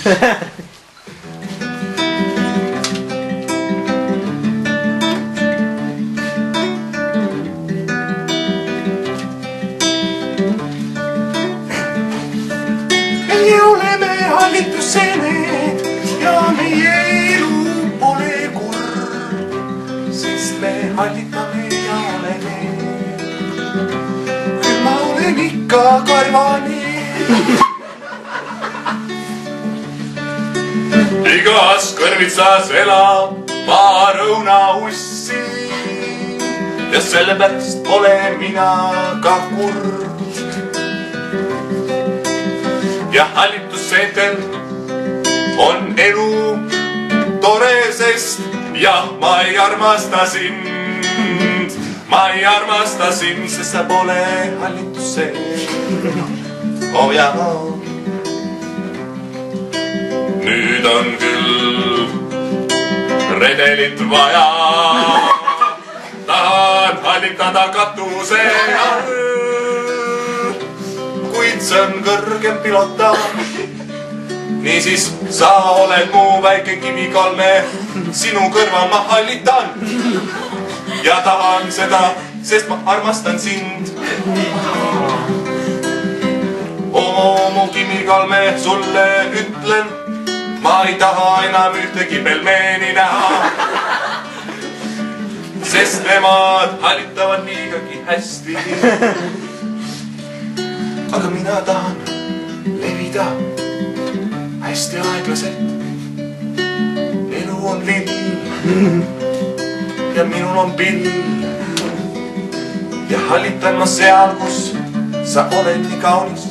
Meie oleme hallitusseened ja meie elu pole kurb, sest me hallitame ja oleme. Küll ma olen ikka karvani. Igas kõrvitsas elab paar õunaussi ja sellepärast pole mina ka kurb. Ja hallitusseetel on elu tore, sest jah, ma ei armasta sind. Ma ei armasta sind, sest sa pole hallitusseen. Oh jaa. Nüüd on küll redelit vaja. Tahan hallitada katuse all, kuid see on kõrgem pilota. Niisiis sa oled mu väike kivikalme, sinu kõrval ma hallitan. Ja tahan seda, sest ma armastan sind. Oo mu kivikalme, sulle ütlen, ma ei taha enam ühtegi pelmeeni näha, sest nemad hallitavad liigagi hästi. Aga mina tahan levida hästi aeglaselt. Elu on lill ja minul on pill ja hallitan ma seal, kus sa oled nii kaunis.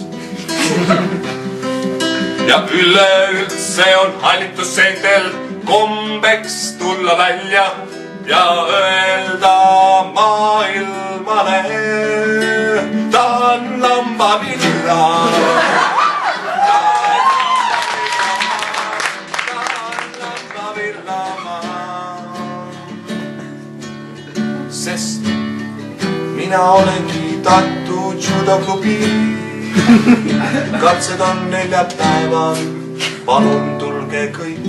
Ja üleüldse on hallitusseentel kombeks tulla välja ja öelda maailmale, tahan lambavilla. Tahan lambavilla ma, sest mina olengi Tartu judoklubi. Katsed on neljapäeval, palun tulge kõik.